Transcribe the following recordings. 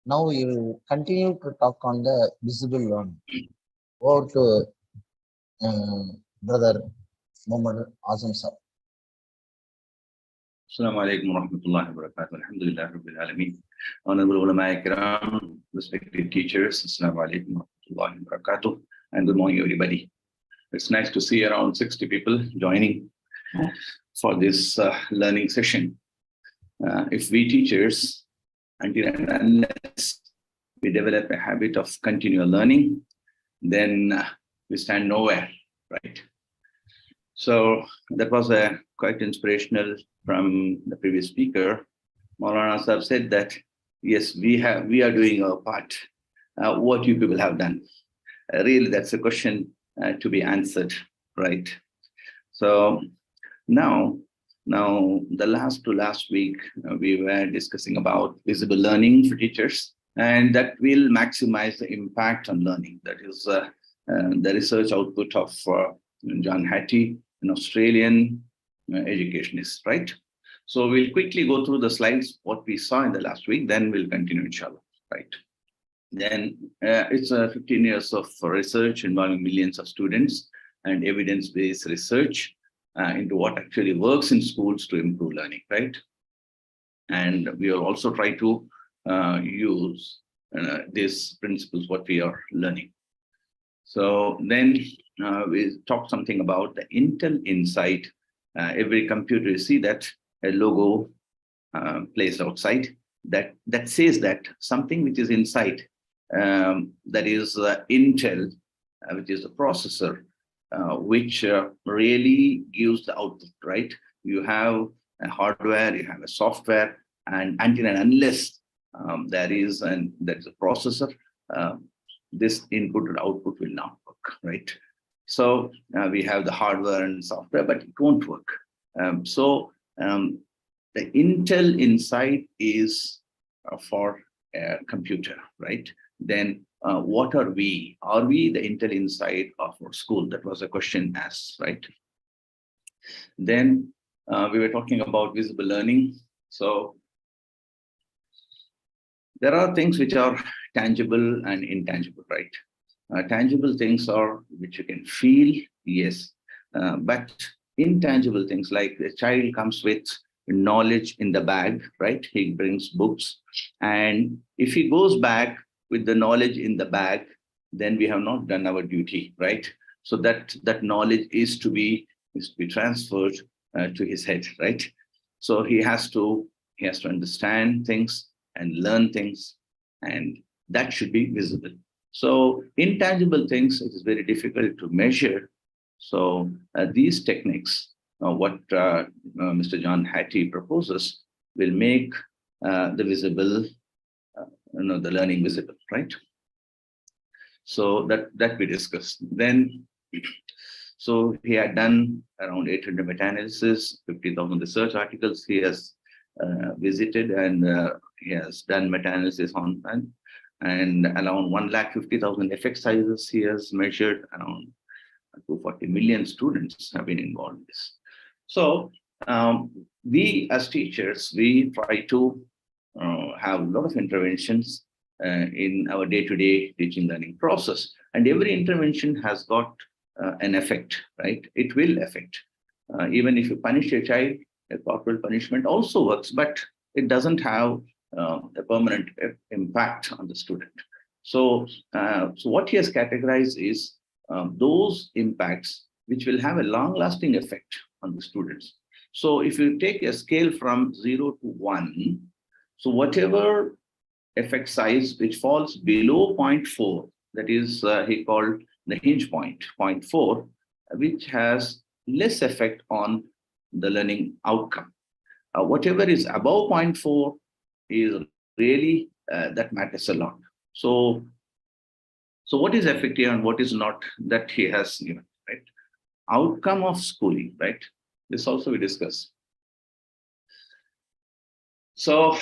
Now we will continue to talk on the visible learning. Over to brother Mohamed Azam sir. Assalamu alaikum wa rahmatullahi wa barakatuh. Alhamdulillah Rabbil Alameen. Honorable ulama ikram, respected teachers, Assalamu alaikum wa rahmatullahi wa barakatuh. And good morning, everybody. It's nice to see around 60 people joining for this learning session. If we teachers, until and unless we develop a habit of continual learning, then we stand nowhere, right? So that was quite inspirational from the previous speaker. Maulana Sahib said that, yes, we are doing our part. What you people have done? Really, that's a question to be answered, right? So now the last week, we were discussing about visible learning for teachers, and that will maximize the impact on learning. That is the research output of John Hattie, an Australian educationist, right? So we'll quickly go through the slides, what we saw in the last week, then we'll continue, inshallah, right? Then it's 15 years of research involving millions of students and evidence-based research into what actually works in schools to improve learning, right? And we will also try to use these principles, what we are learning. So then we talk something about the Intel Insight. Every computer, you see that a logo placed outside that says that something which is inside, that is Intel, which is the processor, which really gives the output, right? You have a hardware, you have a software, and until and unless there is a processor, this input and output will not work, right? So we have the hardware and software, but it won't work. The Intel Insight is for a computer, right? Then what are we? Are we the Intel Insight of our school? That was a question asked, right? Then we were talking about visible learning. So there are things which are tangible and intangible, right? Tangible things are which you can feel, yes, but intangible things like the child comes with knowledge in the bag, right? He brings books, and if he goes back with the knowledge in the bag, then we have not done our duty, right? So that knowledge is to be transferred to his head, right? So he has to understand things and learn things, and that should be visible. So intangible things, it is very difficult to measure. So these techniques, what Mr. John Hattie proposes, will make the visible, the learning visible, right? So that we discussed. Then, so he had done around 800 meta-analysis, 50,000 research articles he has visited, and he has done meta-analysis on that, and around 150,000 effect sizes he has measured. Around 240 million students have been involved in this. So we as teachers, we try to have a lot of interventions in our day-to-day teaching learning process, and every intervention has got an effect, right? It will affect. Even if you punish a child, a corporal punishment also works, but it doesn't have a permanent impact on the student. So what he has categorized is those impacts which will have a long-lasting effect on the students. So if you take a scale from 0 to 1, so whatever effect size which falls below 0.4, that is he called the hinge point, 0.4, which has less effect on the learning outcome. Whatever is above 0.4 is really, that matters a lot. So what is effective and what is not, that he has given, right? Outcome of schooling, right? This also we discuss. So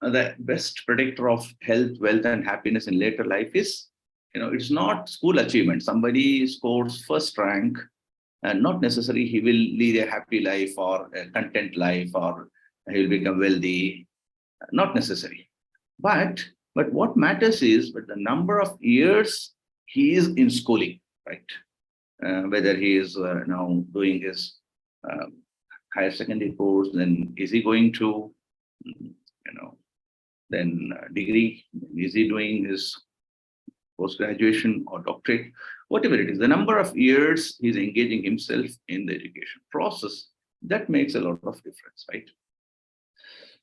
the best predictor of health, wealth, and happiness in later life is, it's not school achievement. Somebody scores first rank, and not necessarily he will lead a happy life or a content life or he will become wealthy, not necessary. But But what matters is but the number of years he is in schooling, right? Whether he is now doing his um, higher secondary course, then is he going to, then degree, is he doing his post-graduation or doctorate, whatever it is, the number of years he's engaging himself in the education process, that makes a lot of difference, right?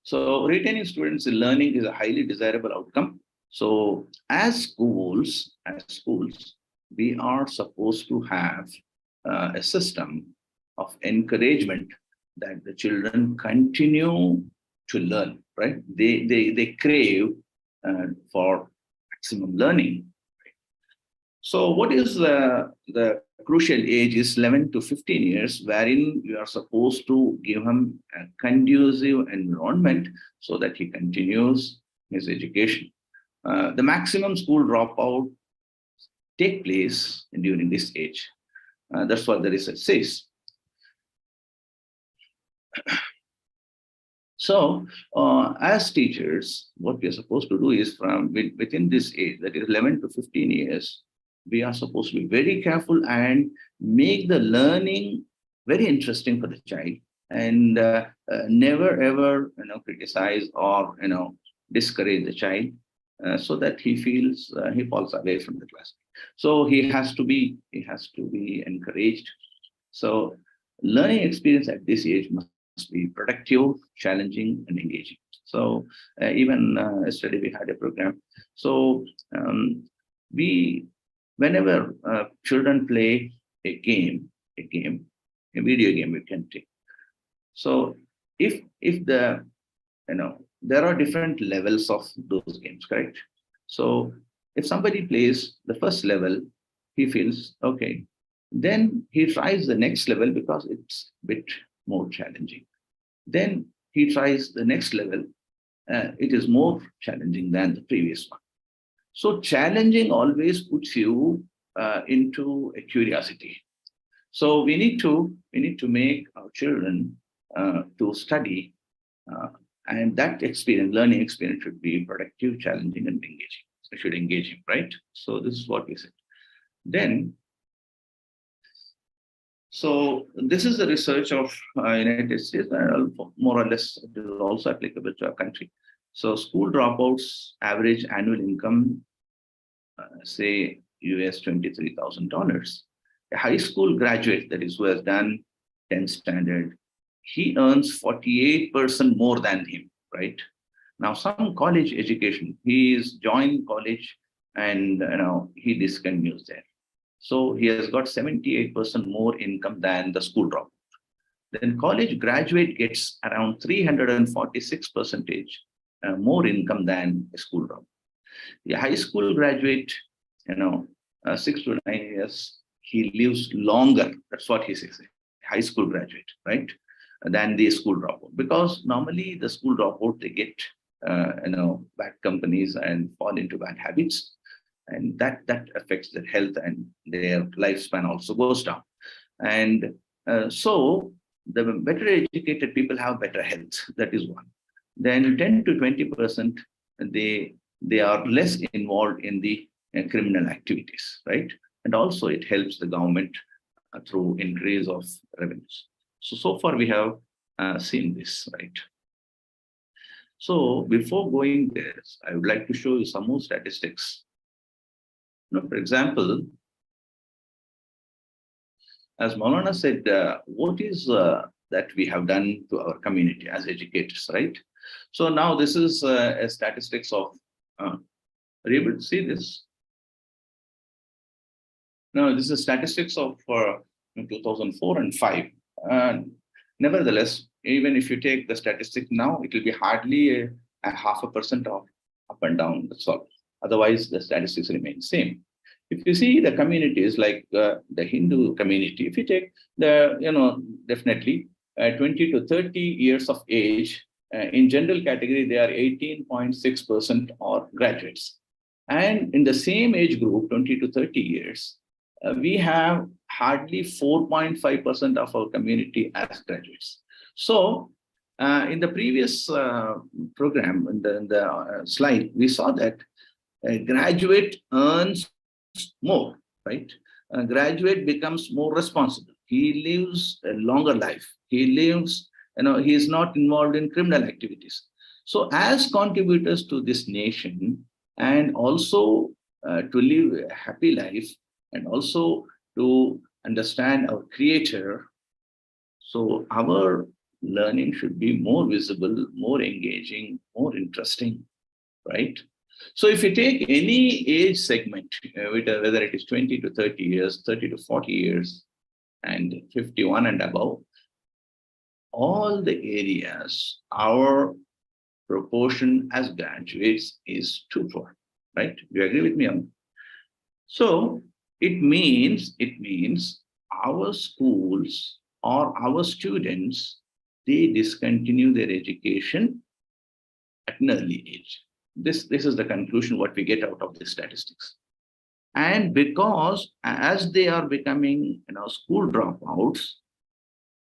So retaining students in learning is a highly desirable outcome. So as schools, we are supposed to have a system of encouragement that the children continue to learn, right? They crave for maximum learning. So what is the crucial age is 11 to 15 years, wherein you are supposed to give him a conducive environment so that he continues his education. The maximum school dropout take place during this age. That's what the research says. So, as teachers, what we are supposed to do is from within this age, that is 11 to 15 years, we are supposed to be very careful and make the learning very interesting for the child, and never ever criticize or discourage the child, so that he falls away from the class. So he has to be encouraged. So learning experience at this age must be productive, challenging, and engaging. So even yesterday we had a program. So whenever children play a video game, we can take. So if there are different levels of those games, correct? So if somebody plays the first level, he feels okay. Then he tries the next level because it's a bit more challenging. Then he tries the next level. It is more challenging than the previous one. So challenging always puts you into a curiosity. So we need to make our children to study, and that learning experience should be productive, challenging, and engaging. It should engage him, right? So this is what we said. Then, so this is the research of United States, and more or less it is also applicable to our country. So school dropouts average annual income, say US $23,000. A high school graduate, that is who has done 10th standard, he earns 48% more than him, right? Now, some college education, he is joined college and he discontinues there. So he has got 78% more income than the school dropout. Then college graduate gets around 346% more income than a school dropout. The high school graduate, 6 to 9 years, he lives longer. That's what he says. High school graduate, right? Than the school dropout. Because normally the school dropout, they get, bad companies and fall into bad habits. And that affects their health, and their lifespan also goes down. And so the better educated people have better health. That is one. Then 10 to 20%, they are less involved in the criminal activities, right? And also it helps the government through increase of revenues. So far we have seen this, right? So before going there, I would like to show you some more statistics. For example, as Maulana said, what is that we have done to our community as educators, right? So now this is a statistics of, are you able to see this? No, this is statistics of 2004 and 5. Nevertheless, even if you take the statistic now, it will be hardly a 0.5% of up and down, that's all. Otherwise, the statistics remain same. If you see the communities like the Hindu community, if you take definitely 20 to 30 years of age, in general category, they are 18.6% or graduates. And in the same age group, 20 to 30 years, we have hardly 4.5% of our community as graduates. So in the previous program, in the slide, we saw that A graduate earns more, right? A graduate becomes more responsible. He lives a longer life. He lives, he is not involved in criminal activities. So as contributors to this nation, and also to live a happy life, and also to understand our creator, so our learning should be more visible, more engaging, more interesting, right? So if you take any age segment, whether it is 20 to 30 years, 30 to 40 years, and 51 and above, all the areas, our proportion as graduates is 2-4, right? Do you agree with me on? So it means our schools or our students, they discontinue their education at an early age. This is the conclusion what we get out of the statistics. And because as they are becoming school dropouts,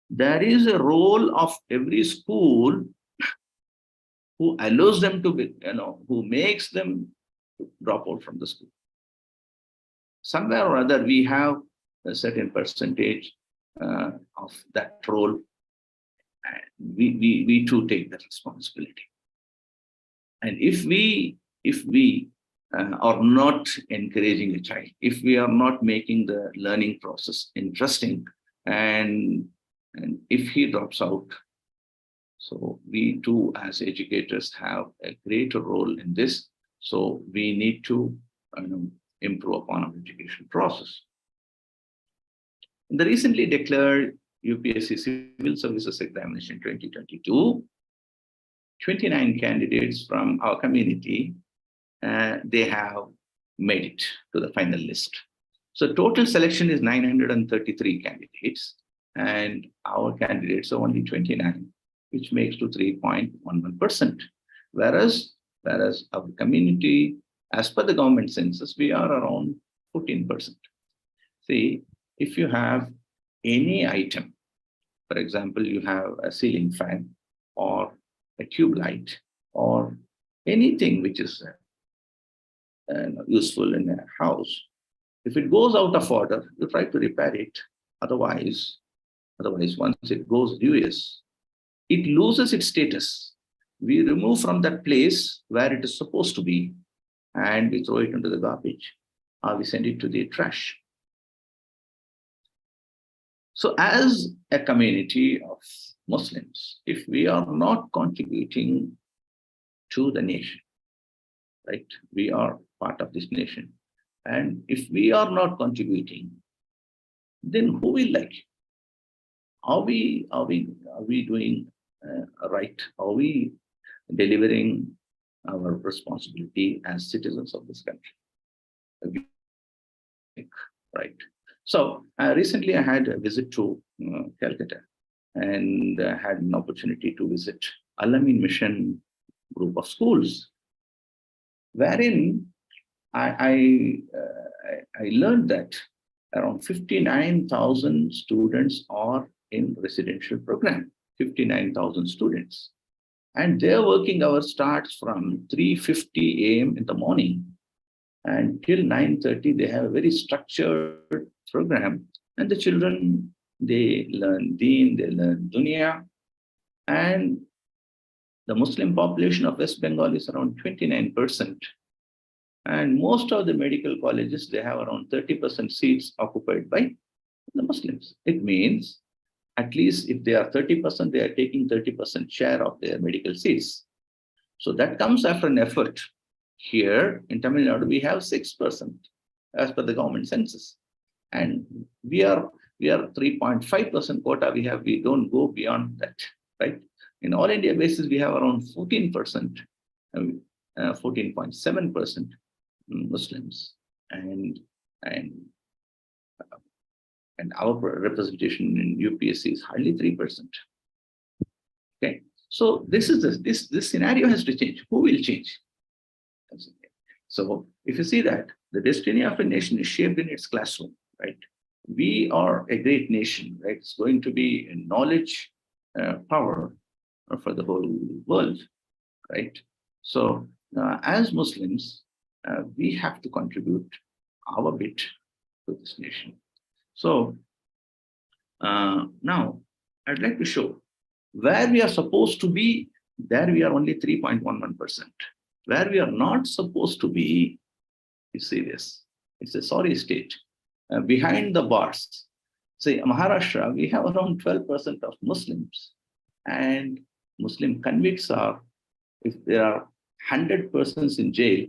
there is a role of every school who allows them to be, who makes them drop out from the school. Somewhere or other, we have a certain percentage of that role, and we too take the responsibility. And if we are not encouraging a child, if we are not making the learning process interesting, and if he drops out, so we too as educators have a greater role in this. So we need to improve upon our education process. In the recently declared UPSC Civil Services Examination 2022, 29 candidates from our community, they have made it to the final list. So total selection is 933 candidates, and our candidates are only 29, which makes to 3.11%. Whereas our community, as per the government census, we are around 14%. See, if you have any item, for example, you have a ceiling fan or a tube light or anything which is useful in a house, if it goes out of order, you try to repair it. Otherwise, once it goes US, it loses its status. We remove from that place where it is supposed to be, and we throw it into the garbage, or we send it to the trash. So as a community of Muslims, if we are not contributing to the nation, right? We are part of this nation. And if we are not contributing, then who will like it? Are we doing right? Are we delivering our responsibility as citizens of this country? Right. So recently I had a visit to Calcutta, and had an opportunity to visit Al-Amin Mission group of schools, wherein I learned that around 59,000 students are in residential program, 59,000 students. And their working hours starts from 3:50 a.m. in the morning and till 9:30. They have a very structured program. And the children, they learn Deen, they learn Dunya. And the Muslim population of West Bengal is around 29%. And most of the medical colleges, they have around 30% seats occupied by the Muslims. It means at least if they are 30%, they are taking 30% share of their medical seats. So that comes after an effort. Here in Tamil Nadu, we have 6% as per the government census. And we are 3.5% quota. We don't go beyond that, right? In all India basis, we have around 14%, 14.7% Muslims, and our representation in UPSC is hardly 3%. Okay, so this scenario has to change. Who will change? So if you see that the destiny of a nation is shaped in its classroom, right? We are a great nation, right? It's going to be a knowledge power for the whole world, right? So as Muslims, we have to contribute our bit to this nation. So now I'd like to show where we are supposed to be, there we are only 3.11%. Where we are not supposed to be, you see this, it's a sorry state. Behind the bars, say Maharashtra, we have around 12% of Muslims, and Muslim convicts are, if there are 100 persons in jail,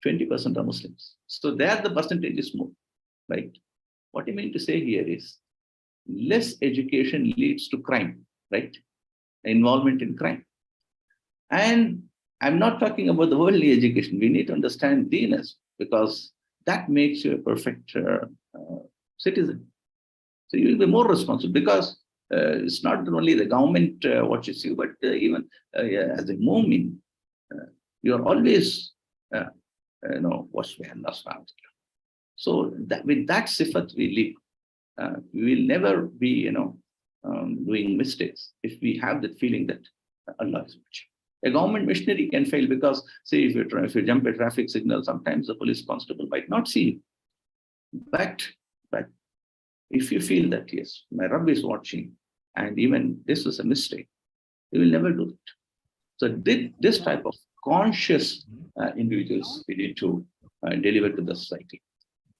20% are Muslims. So there the percentage is more, right? What I mean to say here is less education leads to crime, right? Involvement in crime. And I'm not talking about the worldly education. We need to understand deeness, because that makes you a perfect citizen. So you will be more responsible, because it's not only the government watches you, but even as a mu'min, you are always, watched by Allah subhanahu wa ta'ala. So that, with that sifat we live, we will never be, doing mistakes if we have that feeling that Allah is watching. A government machinery can fail because, say, if you jump a traffic signal, sometimes the police constable might not see you. But if you feel that, yes, my Rabb is watching, and even this is a mistake, you will never do it. So this type of conscious individuals we need to deliver to the society.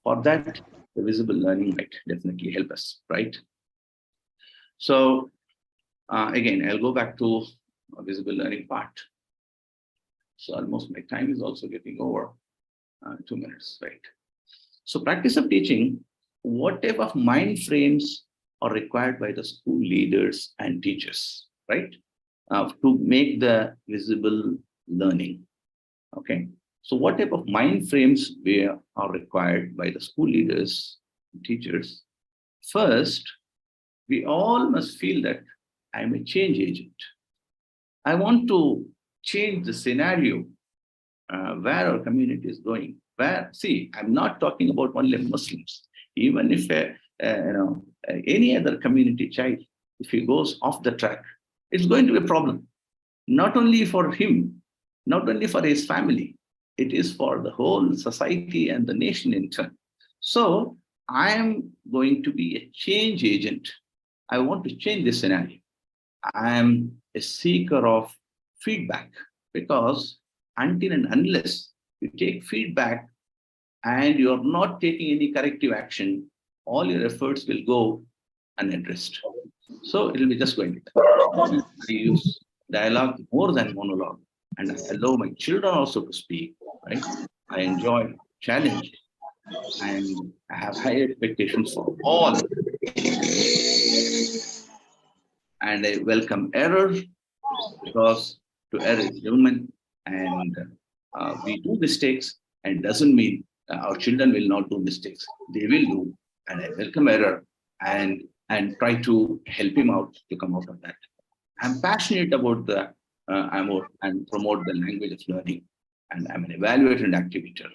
For that, the visible learning might definitely help us, right? So again, I'll go back to visible learning part. So almost my time is also getting over 2 minutes, right? So practice of teaching, whatever mind frames are required by the school leaders and teachers, right? To make the visible learning, okay? So what type of mind frames are required by the school leaders and teachers? First, we all must feel that I'm a change agent. I want to change the scenario where our community is going. See, I'm not talking about only Muslims. Even if any other community child, if he goes off the track, it's going to be a problem. Not only for him, not only for his family, it is for the whole society and the nation in turn. So I am going to be a change agent. I want to change this scenario. I am a seeker of feedback, because until and unless you take feedback and you're not taking any corrective action, all your efforts will go unaddressed. So it will be just going to I use dialogue more than monologue, and I allow my children also to speak, right? I enjoy challenge, and I have high expectations for all. And I welcome error, because to err is human, and we do mistakes, and doesn't mean our children will not do mistakes. They will do, and I welcome error and try to help him out to come out of that. I'm passionate about and promote the language of learning, and I'm an evaluator and activator.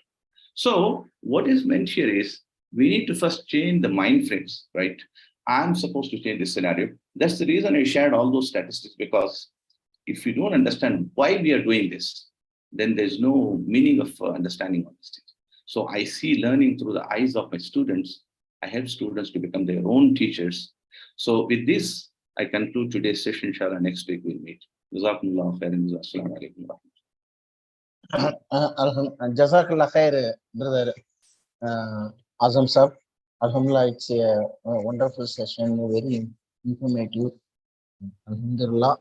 So what is meant here is we need to first change the mind frames, right? I'm supposed to change this scenario. That's the reason I shared all those statistics, because if you don't understand why we are doing this, then there's no meaning of understanding all these things. So I see learning through the eyes of my students. I help students to become their own teachers. So with this, I conclude today's session. Inshallah, next week we'll meet. Jazakumullah khairan. Assalamu alaikum. Jazakallah khair, brother Azam sir. Alhamdulillah, it's a wonderful session, very informative. Alhamdulillah.